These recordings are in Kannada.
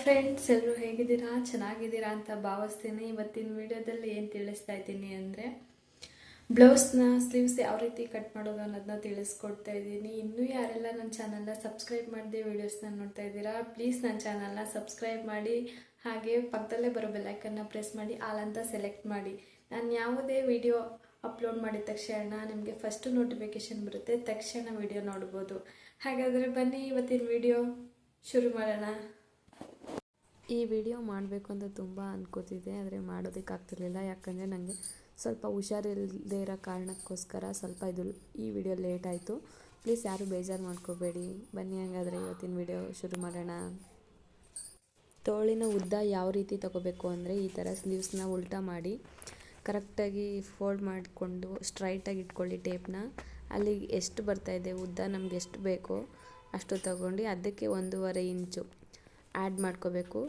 ಫ್ರೆಂಡ್ಸ್, ಎಲ್ಲರೂ ಹೇಗಿದ್ದೀರಾ? ಚೆನ್ನಾಗಿದ್ದೀರಾ ಅಂತ ಭಾವಿಸ್ತೀನಿ. ಇವತ್ತಿನ ವಿಡಿಯೋದಲ್ಲಿ ಏನು ತಿಳಿಸ್ತಾ ಇದ್ದೀನಿ ಅಂದರೆ ಬ್ಲೌಸ್ನ ಸ್ಲೀವ್ಸ್ ಯಾವ ರೀತಿ ಕಟ್ ಮಾಡೋದು ಅನ್ನೋದನ್ನ ತಿಳಿಸ್ಕೊಡ್ತಾ ಇದ್ದೀನಿ. ಇನ್ನೂ ಯಾರೆಲ್ಲ ನನ್ನ ಚಾನಲ್ನ ಸಬ್ಸ್ಕ್ರೈಬ್ ಮಾಡದೆ ವೀಡಿಯೋಸ್ನ ನೋಡ್ತಾ ಇದ್ದೀರಾ, ಪ್ಲೀಸ್ ನನ್ನ ಚಾನಲ್ನ ಸಬ್ಸ್ಕ್ರೈಬ್ ಮಾಡಿ. ಹಾಗೆ ಪಕ್ಕದಲ್ಲೇ ಬರೋ ಬೆಲ್ಲೈಕನ್ನ ಪ್ರೆಸ್ ಮಾಡಿ ಆಲ್ ಅಂತ ಸೆಲೆಕ್ಟ್ ಮಾಡಿ. ನಾನು ಯಾವುದೇ ವಿಡಿಯೋ ಅಪ್ಲೋಡ್ ಮಾಡಿದ ತಕ್ಷಣ ನಿಮಗೆ ಫಸ್ಟು ನೋಟಿಫಿಕೇಷನ್ ಬರುತ್ತೆ, ತಕ್ಷಣ ವಿಡಿಯೋ ನೋಡ್ಬೋದು. ಹಾಗಾದರೆ ಬನ್ನಿ ಇವತ್ತಿನ ವಿಡಿಯೋ ಶುರು ಮಾಡೋಣ. ಈ ವಿಡಿಯೋ ಮಾಡಬೇಕು ಅಂತ ತುಂಬ ಅನ್ಕೋತಿದ್ದೆ, ಆದರೆ ಮಾಡೋದಕ್ಕಾಗ್ತಿರ್ಲಿಲ್ಲ. ಯಾಕಂದರೆ ನನಗೆ ಸ್ವಲ್ಪ ಹುಷಾರಿಲ್ಲದೆ ಇರೋ ಕಾರಣಕ್ಕೋಸ್ಕರ ಸ್ವಲ್ಪ ಈ ವಿಡಿಯೋ ಲೇಟ್ ಆಯಿತು. ಪ್ಲೀಸ್ ಯಾರು ಬೇಜಾರು ಮಾಡ್ಕೋಬೇಡಿ. ಬನ್ನಿ ಹಾಗಾದರೆ ಇವತ್ತಿನ ವಿಡಿಯೋ ಶುರು ಮಾಡೋಣ. ತೋಳಿನ ಉದ್ದ ಯಾವ ರೀತಿ ತಗೋಬೇಕು ಅಂದರೆ ಈ ಥರ ಸ್ಲೀವ್ಸ್ನ ಉಲ್ಟಾ ಮಾಡಿ ಕರೆಕ್ಟಾಗಿ ಫೋಲ್ಡ್ ಮಾಡಿಕೊಂಡು ಸ್ಟ್ರೈಟಾಗಿ ಇಟ್ಕೊಳ್ಳಿ ಟೇಪ್ನ. ಅಲ್ಲಿಗೆ ಎಷ್ಟು ಬರ್ತಾಯಿದೆ ಉದ್ದ ನಮ್ಗೆ ಎಷ್ಟು ಬೇಕೋ ಅಷ್ಟು ತಗೊಂಡು ಅದಕ್ಕೆ 1.5 ಇಂಚು ಆ್ಯಡ್ ಮಾಡ್ಕೋಬೇಕು.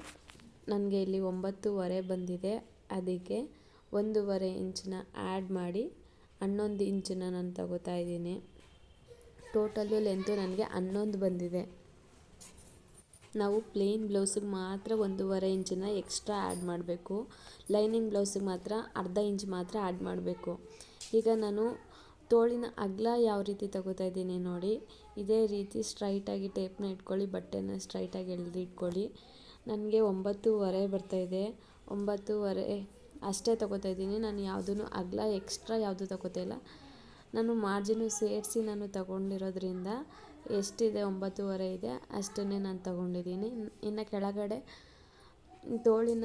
ನನಗೆ ಇಲ್ಲಿ 9.5 ಬಂದಿದೆ, ಅದಕ್ಕೆ 1.5 ಇಂಚನ್ನ ಆ್ಯಡ್ ಮಾಡಿ 11 ಇಂಚನ್ನ ನಾನು ತಗೋತಾ ಇದ್ದೀನಿ. ಟೋಟಲ್ಲು ಲೆಂತು ನನಗೆ 11 ಬಂದಿದೆ. ನಾವು ಪ್ಲೇನ್ ಬ್ಲೌಸಿಗೆ ಮಾತ್ರ 1.5 ಇಂಚನ್ನ ಎಕ್ಸ್ಟ್ರಾ ಆ್ಯಡ್ ಮಾಡಬೇಕು. ಲೈನಿಂಗ್ ಬ್ಲೌಸಿಗೆ ಮಾತ್ರ ಅರ್ಧ ಇಂಚ್ ಮಾತ್ರ ಆ್ಯಡ್ ಮಾಡಬೇಕು. ಈಗ ನಾನು ತೋಳಿನ ಅಗಲ ಯಾವ ರೀತಿ ತಗೋತಾ ಇದ್ದೀನಿ ನೋಡಿ, ಇದೇ ರೀತಿ ಸ್ಟ್ರೈಟಾಗಿ ಟೇಪ್ನ ಇಟ್ಕೊಳ್ಳಿ, ಬಟ್ಟೆನ ಸ್ಟ್ರೈಟಾಗಿ ಎಳೆದು ಇಟ್ಕೊಳ್ಳಿ. ನನಗೆ 9.5 ಬರ್ತಾಯಿದೆ, 9.5 ಅಷ್ಟೇ ತಗೋತಾ ಇದ್ದೀನಿ. ನಾನು ಯಾವುದೂ ಅಗಲ ಎಕ್ಸ್ಟ್ರಾ ಯಾವುದು ತಗೋತಾ ಇಲ್ಲ. ನಾನು ಮಾರ್ಜಿನು ಸೇರಿಸಿ ನಾನು ತಗೊಂಡಿರೋದ್ರಿಂದ ಎಷ್ಟಿದೆ 9.5 ಇದೆ ಅಷ್ಟನ್ನೇ ನಾನು ತಗೊಂಡಿದ್ದೀನಿ. ಇನ್ನು ಕೆಳಗಡೆ ತೋಳಿನ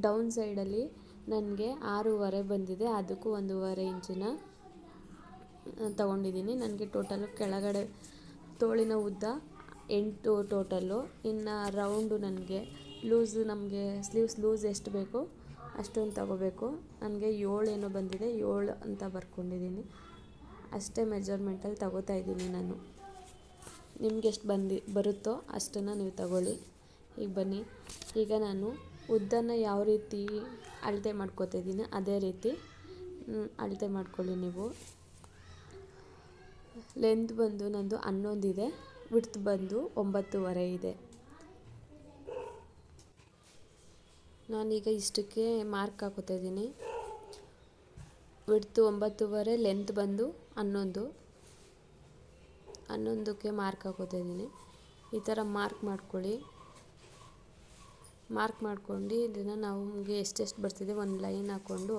ಡೌನ್ ಸೈಡಲ್ಲಿ ನನಗೆ 6.5 ಬಂದಿದೆ, ಅದಕ್ಕೂ 1.5 ಇಂಚನ್ನ ತಗೊಂಡಿದ್ದೀನಿ. ನನಗೆ ಟೋಟಲು ಕೆಳಗಡೆ ತೋಳಿನ ಉದ್ದ 8 ಟೋಟಲ್ಲು. ಇನ್ನು ರೌಂಡು ನನಗೆ ಲೂಸು, ನಮಗೆ ಸ್ಲೀವ್ಸ್ ಲೂಸ್ ಎಷ್ಟು ಬೇಕೋ ಅಷ್ಟೊಂದು ತಗೋಬೇಕು. ನನಗೆ 7 ಏನೋ ಬಂದಿದೆ, 7 ಅಂತ ಬರ್ಕೊಂಡಿದ್ದೀನಿ. ಅಷ್ಟೇ ಮೆಜರ್ಮೆಂಟಲ್ಲಿ ತಗೋತಾ ಇದ್ದೀನಿ ನಾನು. ನಿಮ್ಗೆ ಎಷ್ಟು ಬರುತ್ತೋ ಅಷ್ಟನ್ನು ನೀವು ತಗೊಳ್ಳಿ. ಈಗ ಬನ್ನಿ, ಈಗ ನಾನು ಉದ್ದನ ಯಾವ ರೀತಿ ಅಳತೆ ಮಾಡ್ಕೋತಾ ಇದ್ದೀನಿ ಅದೇ ರೀತಿ ಅಳತೆ ಮಾಡ್ಕೊಳ್ಳಿ ನೀವು. ಲೆಂತ್ ಬಂದು ನಂದು 11 ಇದೆ, ವಿಡ್ತ್ ಬಂದು 9.5 ಇದೆ. ನಾನೀಗ ಇಷ್ಟಕ್ಕೆ ಮಾರ್ಕ್ ಹಾಕೋತಾ ಇದ್ದೀನಿ. ವಿಡ್ತು 9.5, ಲೆಂತ್ ಬಂದು 11ಕ್ಕೆ ಮಾರ್ಕ್ ಹಾಕೋತಾ ಇದ್ದೀನಿ. ಈ ಥರ ಮಾರ್ಕ್ ಮಾಡ್ಕೊಳ್ಳಿ. ಮಾರ್ಕ್ ಮಾಡ್ಕೊಂಡು ಇದನ್ನು ನಮಗೆ ಎಷ್ಟೆಷ್ಟು ಬರ್ತಿದೆ ಒಂದು ಲೈನ್ ಹಾಕ್ಕೊಂಡು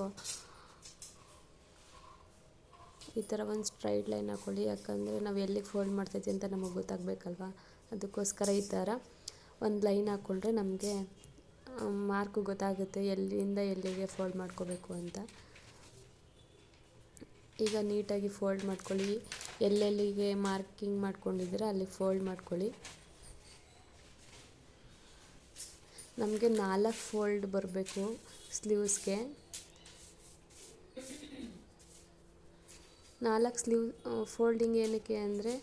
ಈ ಥರ ಒಂದು ಸ್ಟ್ರೈಟ್ ಲೈನ್ ಹಾಕ್ಕೊಳ್ಳಿ. ಯಾಕಂದರೆ ನಾವು ಎಲ್ಲಿಗೆ ಫೋಲ್ಡ್ ಮಾಡ್ತೈತಿ ಅಂತ ನಮಗೆ ಗೊತ್ತಾಗಬೇಕಲ್ವ, ಅದಕ್ಕೋಸ್ಕರ ಈ ಥರ ಒಂದು ಲೈನ್ ಹಾಕ್ಕೊಂಡ್ರೆ ನಮಗೆ ಮಾರ್ಕು ಗೊತ್ತಾಗುತ್ತೆ ಎಲ್ಲಿಂದ ಎಲ್ಲಿಗೆ ಫೋಲ್ಡ್ ಮಾಡ್ಕೋಬೇಕು ಅಂತ. ಈಗ ನೀಟಾಗಿ ಫೋಲ್ಡ್ ಮಾಡ್ಕೊಳ್ಳಿ. ಎಲ್ಲೆಲ್ಲಿಗೆ ಮಾರ್ಕಿಂಗ್ ಮಾಡ್ಕೊಂಡಿದ್ದೀರ ಅಲ್ಲಿ ಫೋಲ್ಡ್ ಮಾಡ್ಕೊಳ್ಳಿ. ನಮಗೆ 4 ಫೋಲ್ಡ್ ಬರಬೇಕು ಸ್ಲೀವ್ಸ್ಗೆ. 4 ಸ್ಲೀವ್ ಫೋಲ್ಡಿಂಗ್ ಏನಕ್ಕೆ ಅಂದರೆ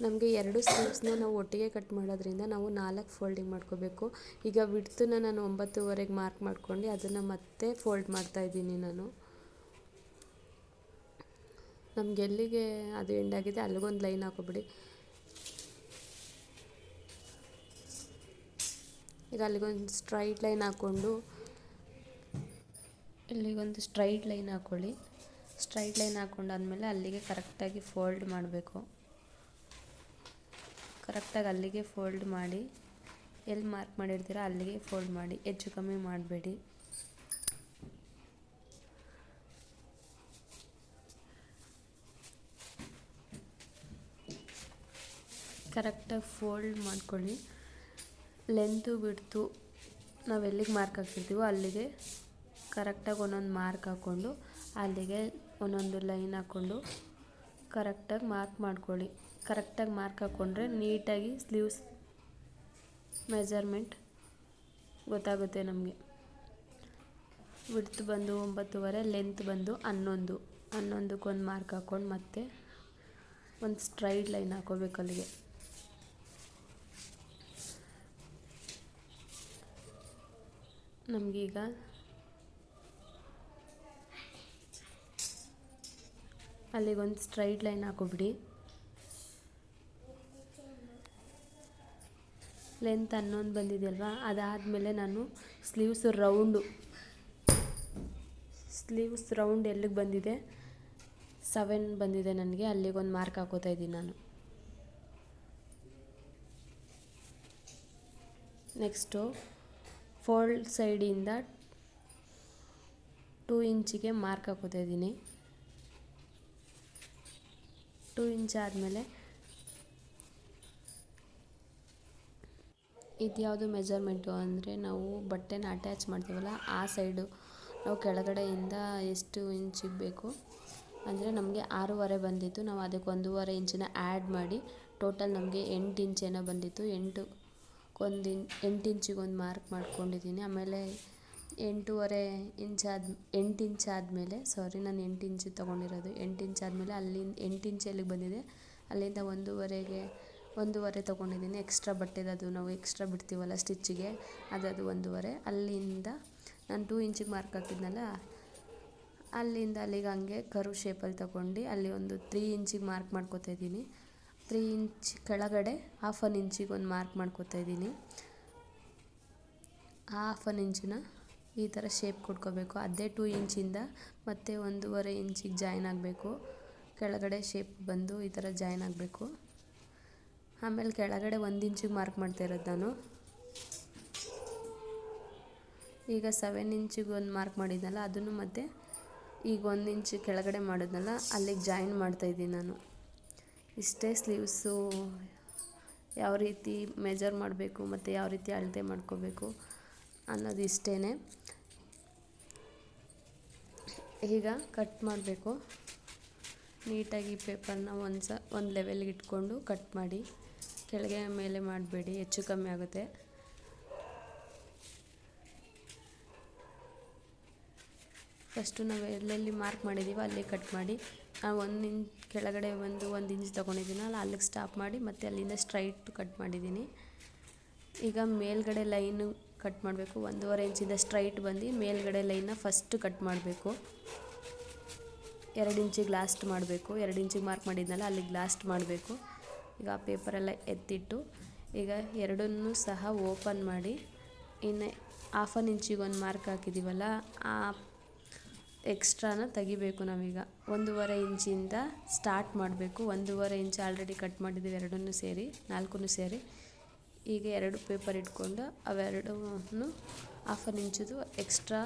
ನಮಗೆ 2 ಸ್ಲೀವ್ಸ್ನ ನಾವು ಒಟ್ಟಿಗೆ ಕಟ್ ಮಾಡೋದ್ರಿಂದ ನಾವು 4 ಫೋಲ್ಡಿಂಗ್ ಮಾಡ್ಕೋಬೇಕು. ಈಗ ವಿಡ್ತನ್ನ ನಾನು 9.5ಗೆ ಮಾರ್ಕ್ ಮಾಡ್ಕೊಂಡು ಅದನ್ನು ಮತ್ತೆ ಫೋಲ್ಡ್ ಮಾಡ್ತಾಯಿದ್ದೀನಿ ನಾನು. ನಮ್ಗೆ ಎಲ್ಲಿಗೆ ಅದು ಎಂಡಾಗಿದೆ ಅಲ್ಲಿಗೊಂದು ಲೈನ್ ಹಾಕೋಬಿಡಿ. ಈಗ ಅಲ್ಲಿಗೊಂದು ಸ್ಟ್ರೈಟ್ ಲೈನ್ ಹಾಕ್ಕೊಂಡು ಇಲ್ಲಿಗೊಂದು ಸ್ಟ್ರೈಟ್ ಲೈನ್ ಹಾಕ್ಕೊಳ್ಳಿ. ಸ್ಟ್ರೈಟ್ ಲೈನ್ ಹಾಕ್ಕೊಂಡಾದ್ಮೇಲೆ ಅಲ್ಲಿಗೆ ಕರೆಕ್ಟಾಗಿ ಫೋಲ್ಡ್ ಮಾಡಬೇಕು. ಕರೆಕ್ಟಾಗಿ ಅಲ್ಲಿಗೆ ಫೋಲ್ಡ್ ಮಾಡಿ, ಎಲ್ಲಿ ಮಾರ್ಕ್ ಮಾಡಿರ್ತೀರ ಅಲ್ಲಿಗೆ ಫೋಲ್ಡ್ ಮಾಡಿ, ಹೆಚ್ಚು ಕಮ್ಮಿ ಮಾಡಬೇಡಿ. ಕರೆಕ್ಟಾಗಿ ಫೋಲ್ಡ್ ಮಾಡ್ಕೊಳ್ಳಿ. ಲೆಂತು ಬಿಡ್ತು ನಾವು ಎಲ್ಲಿಗೆ ಮಾರ್ಕ್ ಹಾಕ್ತಿರ್ತೀವೋ ಅಲ್ಲಿಗೆ ಕರೆಕ್ಟಾಗಿ ಒಂದೊಂದು ಮಾರ್ಕ್ ಹಾಕ್ಕೊಂಡು ಅಲ್ಲಿಗೆ ಒಂದೊಂದು ಲೈನ್ ಹಾಕ್ಕೊಂಡು ಕರೆಕ್ಟಾಗಿ ಮಾರ್ಕ್ ಮಾಡ್ಕೊಳ್ಳಿ. ಕರೆಕ್ಟಾಗಿ ಮಾರ್ಕ್ ಹಾಕ್ಕೊಂಡ್ರೆ ನೀಟಾಗಿ ಸ್ಲೀವ್ಸ್ ಮೆಜರ್ಮೆಂಟ್ ಗೊತ್ತಾಗುತ್ತೆ ನಮಗೆ. ವಿಡ್ತ್ ಬಂದು 9.5, ಲೆಂತ್ ಬಂದು 11. 11ಕ್ಕೆ ಮಾರ್ಕ್ ಹಾಕ್ಕೊಂಡು ಮತ್ತೆ ಒಂದು ಸ್ಟ್ರೈಟ್ ಲೈನ್ ಹಾಕೋಬೇಕು ಅಲ್ಲಿಗೆ. ನಮಗೀಗ ಅಲ್ಲಿಗೊಂದು ಸ್ಟ್ರೈಟ್ ಲೈನ್ ಹಾಕೋಬಿಡಿ. ಲೆಂತ್ 11 ಬಂದಿದೆ ಅಲ್ವಾ. ಅದಾದಮೇಲೆ ನಾನು ಸ್ಲೀವ್ಸ್ ರೌಂಡ್ ಎಲ್ಲಿಗೆ ಬಂದಿದೆ 7 ಬಂದಿದೆ ನನಗೆ, ಅಲ್ಲಿಗೊಂದು ಮಾರ್ಕ್ ಹಾಕೋತಾ ಇದ್ದೀನಿ ನಾನು. ನೆಕ್ಸ್ಟು ಫೋಲ್ಡ್ ಸೈಡಿಂದ 2 ಇಂಚಿಗೆ ಮಾರ್ಕ್ ಹಾಕೋತಾ ಇದ್ದೀನಿ. 2 ಇಂಚ್ ಆದಮೇಲೆ ಇದು ಯಾವುದು ಮೆಜರ್ಮೆಂಟು ಅಂದರೆ ನಾವು ಬಟ್ಟೆನ ಅಟ್ಯಾಚ್ ಮಾಡ್ತೀವಲ್ಲ ಆ ಸೈಡು ನಾವು ಕೆಳಗಡೆಯಿಂದ ಎಷ್ಟು ಇಂಚಿಗೆ ಬೇಕು ಅಂದರೆ ನಮಗೆ 6.5 ಬಂದಿತ್ತು. ನಾವು ಅದಕ್ಕೆ 1.5 ಇಂಚನ್ನ ಆ್ಯಡ್ ಮಾಡಿ ಟೋಟಲ್ ನಮಗೆ 8 ಇಂಚ್ ಏನೋ ಬಂದಿತ್ತು. 8 ಇಂಚಿಗೆ ಒಂದು ಮಾರ್ಕ್ ಮಾಡ್ಕೊಂಡಿದ್ದೀನಿ. ಆಮೇಲೆ 8 ಇಂಚ್ ಆದಮೇಲೆ ನಾನು 8 ಇಂಚ್ ತೊಗೊಂಡಿರೋದು. 8 ಇಂಚ್ ಆದಮೇಲೆ ಅಲ್ಲಿಂದ 8 ಇಂಚ್ ಎಲ್ಲಿಗೆ ಬಂದಿದೆ ಅಲ್ಲಿಂದ 1.5 ತೊಗೊಂಡಿದ್ದೀನಿ. ಎಕ್ಸ್ಟ್ರಾ ಬಟ್ಟೆದು, ಅದು ನಾವು ಎಕ್ಸ್ಟ್ರಾ ಬಿಡ್ತೀವಲ್ಲ ಸ್ಟಿಚ್ಚಿಗೆ, ಅದು 1.5. ಅಲ್ಲಿಂದ ನಾನು 2 ಇಂಚಿಗೆ ಮಾರ್ಕ್ ಹಾಕಿದ್ನಲ್ಲ, ಅಲ್ಲಿಂದ ಅಲ್ಲಿಗೆ ಹಂಗೆ ಕರ್ವ್ ಶೇಪಲ್ಲಿ ತೊಗೊಂಡು ಅಲ್ಲಿ ಒಂದು 3 ಇಂಚಿಗೆ ಮಾರ್ಕ್ ಮಾಡ್ಕೋತಾ ಇದ್ದೀನಿ. 3 ಇಂಚ್ ಕೆಳಗಡೆ 1/2 ಇಂಚಿಗೆ ಒಂದು ಮಾರ್ಕ್ ಮಾಡ್ಕೋತಾ ಇದ್ದೀನಿ. ಆ 1/2 ಇಂಚನ್ನ ಈ ಥರ ಶೇಪ್ ಕೊಟ್ಕೋಬೇಕು. ಅದೇ 2 ಇಂಚಿಂದ ಮತ್ತೆ 1.5 ಇಂಚಿಗೆ ಜಾಯ್ನ್ ಆಗಬೇಕು. ಕೆಳಗಡೆ ಶೇಪ್ ಬಂದು ಈ ಥರ ಜಾಯ್ನ್ ಆಗಬೇಕು. ಆಮೇಲೆ ಕೆಳಗಡೆ 1 ಇಂಚಿಗೆ ಮಾರ್ಕ್ ಮಾಡ್ತಾ ಇರೋದು ನಾನು. ಈಗ 7 ಇಂಚಿಗೆ ಒಂದು ಮಾರ್ಕ್ ಮಾಡಿದ್ನಲ್ಲ, ಅದನ್ನು ಮತ್ತೆ ಈಗ 1 ಇಂಚ್ ಕೆಳಗಡೆ ಮಾಡಿದ್ನಲ್ಲ ಅಲ್ಲಿಗೆ ಜಾಯಿನ್ ಮಾಡ್ತಾಯಿದ್ದೀನಿ ನಾನು. ಇಷ್ಟೇ ಸ್ಲೀವ್ಸು ಯಾವ ರೀತಿ ಮೆಜರ್ ಮಾಡಬೇಕು ಮತ್ತು ಯಾವ ರೀತಿ ಅಳತೆ ಮಾಡ್ಕೋಬೇಕು ಅನ್ನೋದು ಇಷ್ಟೇ. ಈಗ ಕಟ್ ಮಾಡಬೇಕು. ನೀಟಾಗಿ ಪೇಪರ್ನ ಒಂದು ಲೆವೆಲ್ಗೆ ಇಟ್ಕೊಂಡು ಕಟ್ ಮಾಡಿ. ಕೆಳಗೆ ಮೇಲೆ ಮಾಡಬೇಡಿ, ಹೆಚ್ಚು ಕಮ್ಮಿ ಆಗುತ್ತೆ. ಫಸ್ಟು ನಾವು ಎಲ್ಲೆಲ್ಲಿ ಮಾರ್ಕ್ ಮಾಡಿದ್ದೀವೋ ಅಲ್ಲಿ ಕಟ್ ಮಾಡಿ. 1 ಇಂಚ್ ಕೆಳಗಡೆ 1 ಇಂಚ್ ತೊಗೊಂಡಿದ್ದೀನಲ್ಲ ಅಲ್ಲಿಗೆ ಸ್ಟಾಪ್ ಮಾಡಿ ಮತ್ತೆ ಅಲ್ಲಿಂದ ಸ್ಟ್ರೈಟ್ ಕಟ್ ಮಾಡಿದ್ದೀನಿ. ಈಗ ಮೇಲ್ಗಡೆ ಲೈನು ಕಟ್ ಮಾಡಬೇಕು. 1.5 ಇಂಚಿಂದ ಸ್ಟ್ರೈಟ್ ಬಂದು ಮೇಲ್ಗಡೆ ಲೈನ್ನ ಫಸ್ಟ್ ಕಟ್ ಮಾಡಬೇಕು. 2 ಇಂಚಿಗೆ ಲಾಸ್ಟ್ ಮಾಡಬೇಕು. 2 ಇಂಚಿಗೆ ಮಾರ್ಕ್ ಮಾಡಿದ್ನಲ್ಲ ಅಲ್ಲಿಗೆ ಲಾಸ್ಟ್ ಮಾಡಬೇಕು. ಈಗ ಆ ಪೇಪರೆಲ್ಲ ಎತ್ತಿಟ್ಟು ಈಗ ಎರಡನ್ನೂ ಸಹ ಓಪನ್ ಮಾಡಿ ಇನ್ನು 1/2 ಇಂಚಿಗೆ ಒಂದು ಮಾರ್ಕ್ ಹಾಕಿದ್ದೀವಲ್ಲ ಆ ಎಕ್ಸ್ಟ್ರಾನ ತೆಗಿಬೇಕು ನಾವೀಗ. 1.5 ಇಂಚಿಂದ ಸ್ಟಾರ್ಟ್ ಮಾಡಬೇಕು. 1.5 ಇಂಚ್ ಆಲ್ರೆಡಿ ಕಟ್ ಮಾಡಿದ್ದೀವಿ, ಎರಡನ್ನೂ ಸೇರಿ 4 ಸೇರಿ. ಈಗ 2 ಪೇಪರ್ ಇಟ್ಕೊಂಡು ಅವೆರಡೂ 1/2 ಇಂಚದು ಎಕ್ಸ್ಟ್ರಾ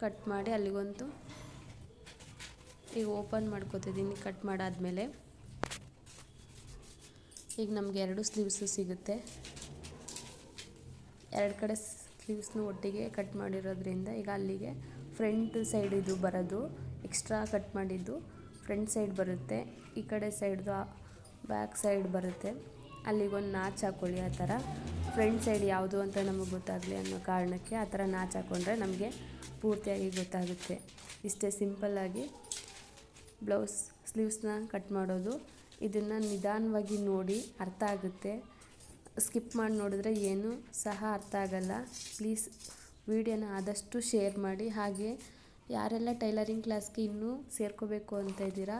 ಕಟ್ ಮಾಡಿ ಅಲ್ಲಿಗೊಂದು ಈಗ ಓಪನ್ ಮಾಡ್ಕೋತಿದ್ದೀನಿ. ಕಟ್ ಮಾಡಾದಮೇಲೆ ಈಗ ನಮಗೆ 2 ಸ್ಲೀವ್ಸು ಸಿಗುತ್ತೆ. 2 ಕಡೆ ಸ್ಲೀವ್ಸ್ನು ಒಟ್ಟಿಗೆ ಕಟ್ ಮಾಡಿರೋದ್ರಿಂದ ಈಗ ಅಲ್ಲಿಗೆ ಫ್ರಂಟ್ ಸೈಡ್ ಇದು ಬರೋದು ಎಕ್ಸ್ಟ್ರಾ ಕಟ್ ಮಾಡಿದ್ದು ಫ್ರಂಟ್ ಸೈಡ್ ಬರುತ್ತೆ. ಈ ಕಡೆ ಸೈಡ್ದು ಬ್ಯಾಕ್ ಸೈಡ್ ಬರುತ್ತೆ. ಅಲ್ಲಿಗೊಂದು ನಾಚ್ ಹಾಕ್ಕೊಳ್ಳಿ. ಆ ಥರ ಫ್ರಂಟ್ ಸೈಡ್ ಯಾವುದು ಅಂತ ನಮಗೆ ಗೊತ್ತಾಗಲಿ ಅನ್ನೋ ಕಾರಣಕ್ಕೆ ಆ ಥರ ನಾಚ್ ಹಾಕ್ಕೊಂಡ್ರೆ ನಮಗೆ ಪೂರ್ತಿಯಾಗಿ ಗೊತ್ತಾಗುತ್ತೆ. ಇಷ್ಟೇ ಸಿಂಪಲ್ಲಾಗಿ ಬ್ಲೌಸ್ ಸ್ಲೀವ್ಸ್ನ ಕಟ್ ಮಾಡೋದು. ಇದನ್ನು ನಿಧಾನವಾಗಿ ನೋಡಿ ಅರ್ಥ ಆಗುತ್ತೆ. ಸ್ಕಿಪ್ ಮಾಡಿ ನೋಡಿದ್ರೆ ಏನೂ ಸಹ ಅರ್ಥ ಆಗಲ್ಲ. ಪ್ಲೀಸ್ ವಿಡಿಯೋನ ಆದಷ್ಟು ಶೇರ್ ಮಾಡಿ. ಹಾಗೆ ಯಾರೆಲ್ಲ ಟೈಲರಿಂಗ್ ಕ್ಲಾಸ್ಗೆ ಇನ್ನೂ ಸೇರ್ಕೋಬೇಕು ಅಂತ ಇದ್ದೀರಾ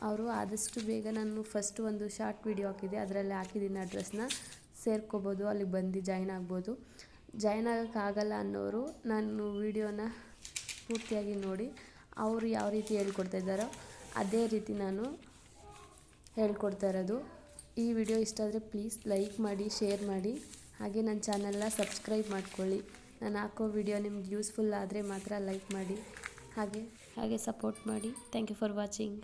ಅವರು ಆದಷ್ಟು ಬೇಗ ನಾನು ಫಸ್ಟ್ ಒಂದು ಶಾರ್ಟ್ ವಿಡಿಯೋ ಹಾಕಿದೆ, ಅದರಲ್ಲಿ ಹಾಕಿದ್ದೀನಿ ಅಡ್ರೆಸ್ನ, ಸೇರ್ಕೋಬೋದು. ಅಲ್ಲಿಗೆ ಬಂದು ಜಾಯ್ನ್ ಆಗ್ಬೋದು. ಜಾಯ್ನ್ ಆಗೋಕ್ಕಾಗಲ್ಲ ಅನ್ನೋರು ನಾನು ವಿಡಿಯೋನ ಪೂರ್ತಿಯಾಗಿ ನೋಡಿ ಅವರು ಯಾವ ರೀತಿ ಹೇಳ್ಕೊಡ್ತಾ ಇದ್ದಾರೋ ಅದೇ ರೀತಿ ನಾನು ಹೇಳ್ಕೊಡ್ತಾ ಇರೋದು. ಈ ವಿಡಿಯೋ ಇಷ್ಟ ಆದರೆ ಪ್ಲೀಸ್ ಲೈಕ್ ಮಾಡಿ, ಶೇರ್ ಮಾಡಿ. ಹಾಗೆ ನನ್ನ ಚಾನಲ್ನ ಸಬ್ಸ್ಕ್ರೈಬ್ ಮಾಡ್ಕೊಳ್ಳಿ. ನಾನು ಹಾಕೋ ವಿಡಿಯೋ ನಿಮ್ಗೆ ಯೂಸ್ಫುಲ್ ಆದರೆ ಮಾತ್ರ ಲೈಕ್ ಮಾಡಿ, ಹಾಗೆ ಸಪೋರ್ಟ್ ಮಾಡಿ. Thank you for watching.